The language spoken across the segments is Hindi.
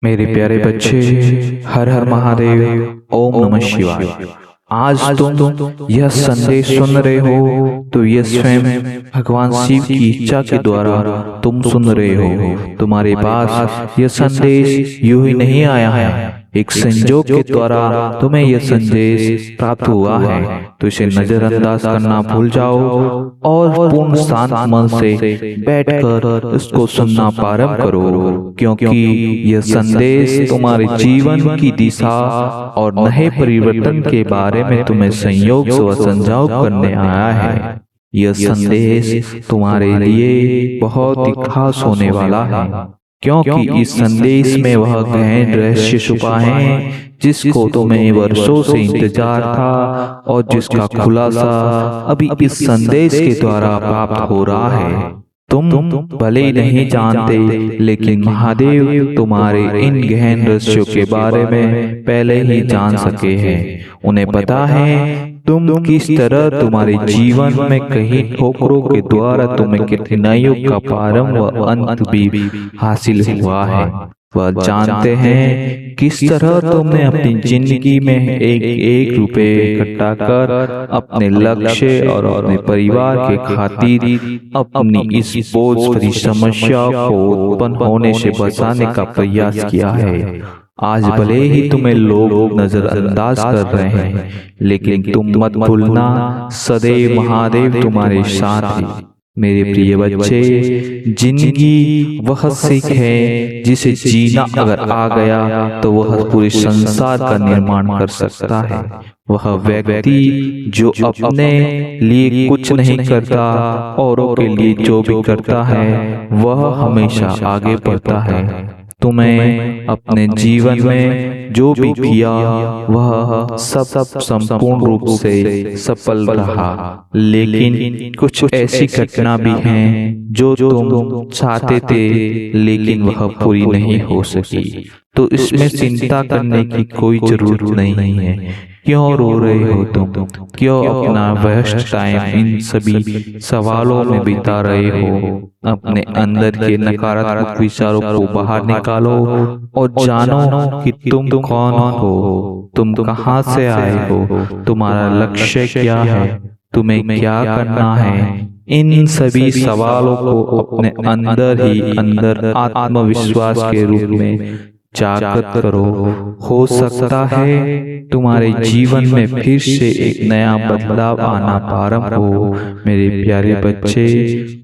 मेरे प्यारे बच्चे, हर हर महादेव। ओम नमः शिवाय। आज तुम यह संदेश सुन रहे हो तो यह स्वयं भगवान शिव की इच्छा के द्वारा तुम सुन रहे हो। तुम्हारे पास यह संदेश यूं ही नहीं आया है, एक संजोग के द्वारा तुम्हें यह संदेश प्राप्त हुआ है। तो इसे नजरअंदाज करना भूल जाओ और पूर्ण शांत मन से बैठकर इसको सुनना प्रारंभ करो, क्योंकि यह संदेश तुम्हारे जीवन की दिशा और नए परिवर्तन के बारे में तुम्हें संयोग व संजाव करने आया है। यह संदेश तुम्हारे लिए बहुत ही खास होने वाला है, क्योंकि इस संदेश में वह गहन रहस्य छुपा है जिसको तुम्हें वर्षों से इंतजार था और जिसका खुलासा अभी इस संदेश के द्वारा प्राप्त हो रहा है। तुम भले ही नहीं जानते, लेकिन महादेव तुम्हारे इन गहन रहस्यों के बारे में पहले ही जान सके हैं। उन्हें पता है तुम किस तरह तुम्हारे जीवन में कई ठोकरों के द्वारा तुम्हें कठिनाइयों का प्रारंभ व अंत भी हासिल हुआ है। वह जानते हैं किस तरह तुमने अपनी जिंदगी में एक एक रुपए इकट्ठा कर अपने लक्ष्य और अपने परिवार के खातिर अपनी इस बोझ भरी समस्या को उत्पन्न होने से बचाने का प्रयास किया है। आज भले ही तुम्हें लोग नजरअंदाज कर रहे हैं, लेकिन तुम मत भूलना, सदैव महादेव तुम्हारे साथ है। मेरे प्रिय बच्चे, जिंदगी वह सीख है जिसे जीना अगर आ गया तो वह पूरे संसार का निर्माण कर सकता है। वह व्यक्ति जो अपने लिए कुछ नहीं करता, औरों के लिए जो भी करता है वह हमेशा आगे बढ़ता है। तुम्हें अपने जीवन में जो भी किया वह सब संपूर्ण रूप से सफल रहा, लेकिन कुछ ऐसी घटना भी हैं जो तुम चाहते थे लेकिन वह पूरी नहीं हो सकी। तो इसमें चिंता करने की कोई जरूरत नहीं है। क्यों रो रहे हो तुम? क्यों अपना व्यस्त टाइम इन सभी सवालों में बिता रहे हो? अपने अंदर के नकारात्मक विचारों को बाहर निकालो और जानो कि तुम कौन हो, तुम कहां से आए हो, तुम्हारा लक्ष्य क्या है, तुम्हें क्या करना है। इन सभी सवालों को अपने अंदर ही अंदर आत्मविश्वास के रूप में जागृत करो। हो सकता है तुम्हारे जीवन में फिर से एक नया बदलाव आना प्रारंभ हो। मेरे प्यारे बच्चे,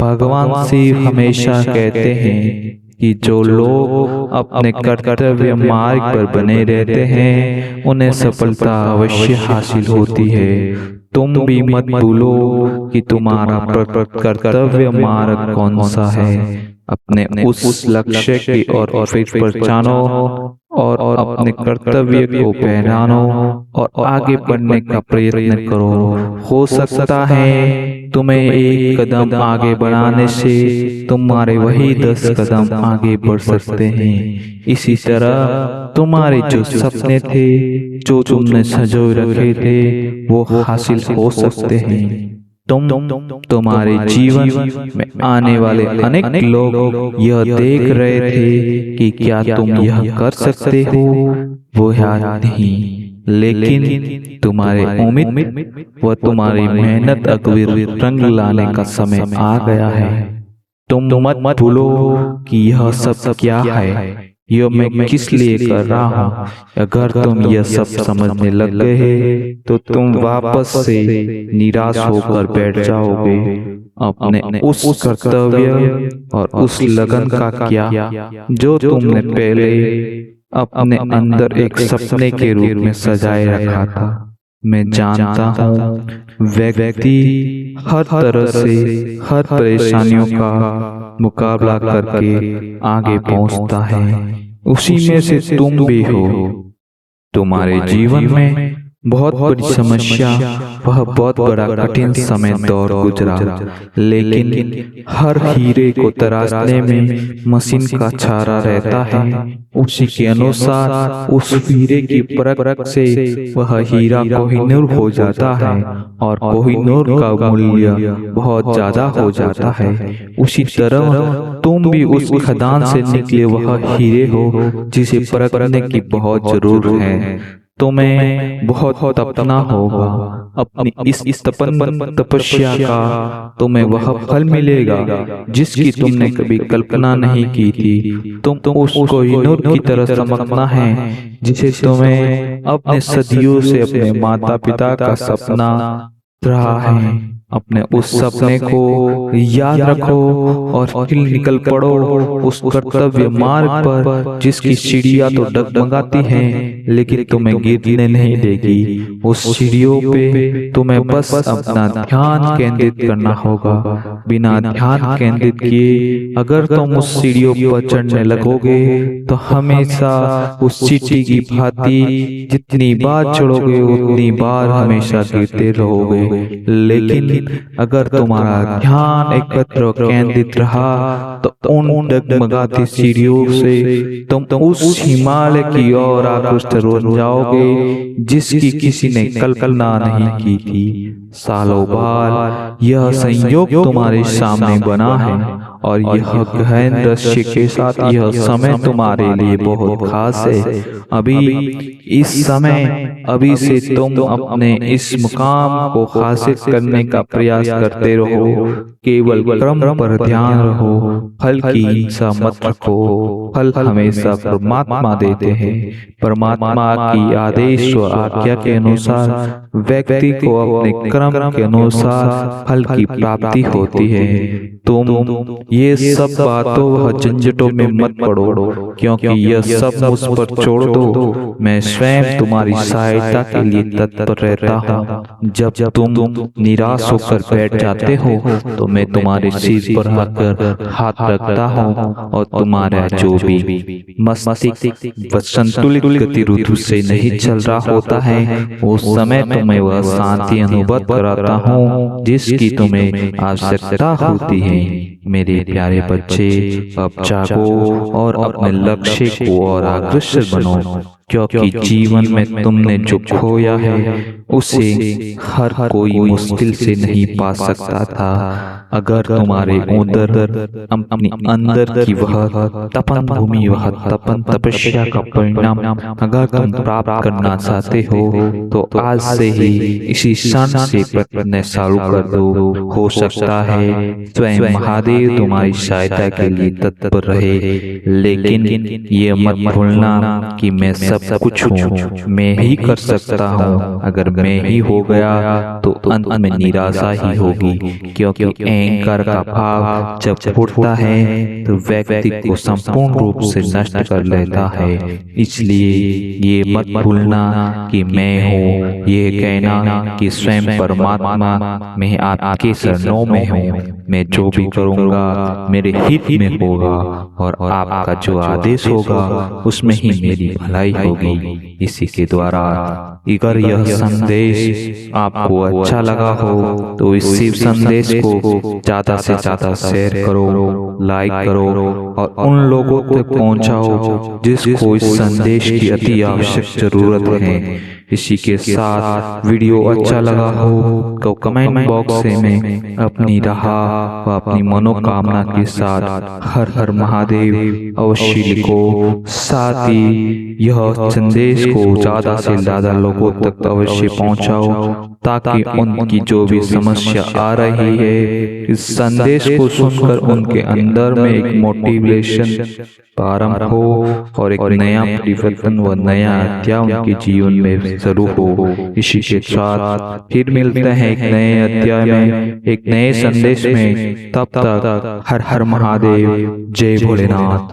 भगवान शिव हमेशा कहते हैं कि जो लोग अपने कर्तव्य मार्ग पर बने रहते हैं उन्हें सफलता अवश्य हासिल होती है। तुम भी मत भूलो कि तुम्हारा कर्तव्य मार्ग कौन सा है। अपने उस लक्ष्य की ओर फिर पहचानो और अपने कर्तव्य को पहचानो और आगे बढ़ने का प्रयत्न करो। हो सकता है तुम्हें एक कदम आगे बढ़ाने से तुम्हारे वही 10 कदम आगे बढ़ सकते हैं। इसी तरह तुम्हारे जो सपने थे, जो तुमने संजोए रखे थे, वो हासिल हो सकते हैं। तुम्हारे जीवन में आने वाले अनेक लोग यह देख रहे थे कि क्या तुम यह कर सकते हो, वो याद नहीं, लेकिन तुम्हारे उम्मीद व तुम्हारी मेहनत अगविर रंग लाने का समय आ गया है। तुम मत भूलो कि यह सब क्या है, यह मैं किस लिए कर रहा हूँ। अगर तुम यह सब समझने लग गए तो तुम वापस से निराश होकर बैठ जाओगे। अपने उस कर्तव्य और उस लगन का क्या जो तुमने पहले अपने अंदर एक सपने के रूप में सजाए रखा था। मैं जानता हूँ व्यक्ति हर तरह से हर परेशानियों का मुकाबला करके आगे पहुंचता है, उसी में से तुम भी हो। तुम्हारे जीवन में बहुत बड़ी समस्या, वह बहुत बड़ा कठिन समय दौर गुजरा, लेकिन हर हीरे को तराशने में मशीन का छारा रहता है। उसी के अनुसार उस हीरे की परख से वह हीरा कोहिनूर हो जाता है और कोहिनूर का मूल्य बहुत ज्यादा हो जाता है। उसी तरह तुम भी उस खदान से निकले वह हीरे हो जिसे परखने की बहुत जरूरत है। तुम्हें बहुत तपना होगा। अपनी इस तपस्या का तुम्हें वह फल मिलेगा जिसकी तुमने कभी कल्पना नहीं की थी। तुम उस कोहिनूर की तरह चमकना है जिसे तुम्हें अपने सदियों से अपने माता पिता का सपना रहा है। अपने उस सपने को याद रखो और फिर निकल पड़ो उस कर्तव्य मार्ग पर जिसकी सीढ़ियां तो डगमगाती हैं लेकिन तुम्हें गिरने नहीं देगी। उस सीढ़ियों पे तुम्हें बस अपना ध्यान केंद्रित करना होगा। बिना ध्यान केंद्रित किए अगर तुम उस सीढ़ियों पर चढ़ने लगोगे तो हमेशा उस चींटी की भांति जितनी बार चढ़ोगे उतनी बार हमेशा गिरते रहोगे। लेकिन अगर तुम्हारा ध्यान एकत्र केंद्रित रहा तो उन डगमगाती सीढ़ियों से तुम उस हिमालय की ओर अग्रसर हो जाओगे जिसकी किसी ने कल्पना नहीं की थी। सालों बाद यह संयोग तुम्हारे सामने बना है और यह गहन दृश्य के साथ यह समय तुम्हारे लिए बहुत खास है। अभी से तुम अपने इस मुकाम को हासिल करने का प्रयास करते रहो। केवल क्रम पर ध्यान रहो, फल की हिंसा मत रखो। फल हमेशा परमात्मा देते हैं। परमात्मा की आदेश व आज्ञा के अनुसार व्यक्ति को अपने क्रम के अनुसार फल की प्राप्ति होती है। तुम ये सब बातों व झंझटों में मत पड़ो क्योंकि यह सब मुझ पर छोड़ दो। मैं स्वयं तुम्हारी सहायता के लिए तत्पर रहता हूँ। जब तुम निराश होकर बैठ जाते हो तो मैं तुम्हारे सिर पर आकर हाथ रखता हूँ और तुम्हारा जो भी मस्तिष्क संतुलित गतिविधि से नहीं चल रहा होता है उस समय तुम्हें वह शांति अनुभव कराता हूँ जिसकी तुम्हें आवश्यकता होती है। मेरे प्यारे बच्चे, अब जागो और अपने लक्ष्य को और अग्रसर बनो क्योंकि जीवन में तुमने जो खोया है उसे हर कोई मुश्किल से नहीं पा सकता था। अगर तुम्हारे अपनी अंदर की वह तपन भूमि, वह तपन तपस्या का परिणाम अगर तुम प्राप्त करना चाहते हो तो आज से ही इसी क्षण से प्रयत्न चालू कर दो। हो सकता है स्वयं महादेव तुम्हारी सहायता के लिए तत्पर रहे, लेकिन ये मत भूलना कि मैं सब कुछ हूँ, मैं ही कर सकता हूँ। अगर मैं ही हो गया तो अंत में निराशा ही होगी क्योंकि अहंकार का भाव जब फूटता है तो व्यक्ति को संपूर्ण रूप से नष्ट कर लेता है। इसलिए ये मत भूलना कि मैं हूँ, ये कहना कि स्वयं परमात्मा मैं आपके शरणों में हूँ। मैं जो भी करूँगा मेरे हित में होगा और आपका जो आदेश होगा उसमें ही मेरी भलाई होगी। इसी के द्वारा अगर यह संदेश आपको अच्छा लगा हो तो इस शिव संदेश को ज्यादा से ज्यादा शेयर करो, लाइक करो और उन लोगों तक पहुंचाओ जिसको इस संदेश की अति आवश्यक जरूरत है। इसी के साथ वीडियो अच्छा लगा हो तो कमेंट बॉक्स में अपनी राह व अपनी मनोकामना के साथ हर हर महादेव अवश्य लिखो। साथ ही यह संदेश को ज्यादा से ज्यादा लोगों तक अवश्य पहुंचाओ ताकि उनकी जो भी समस्या आ रही है इस संदेश को सुनकर उनके अंदर में एक मोटिवेशन प्रारंभ हो और एक नया परिवर्तन व नया अध्याय उनके जीवन में शुरू हो। इसी के साथ फिर मिलते हैं एक नए अध्याय में, एक नए संदेश में। तब तक हर हर महादेव, जय भोलेनाथ।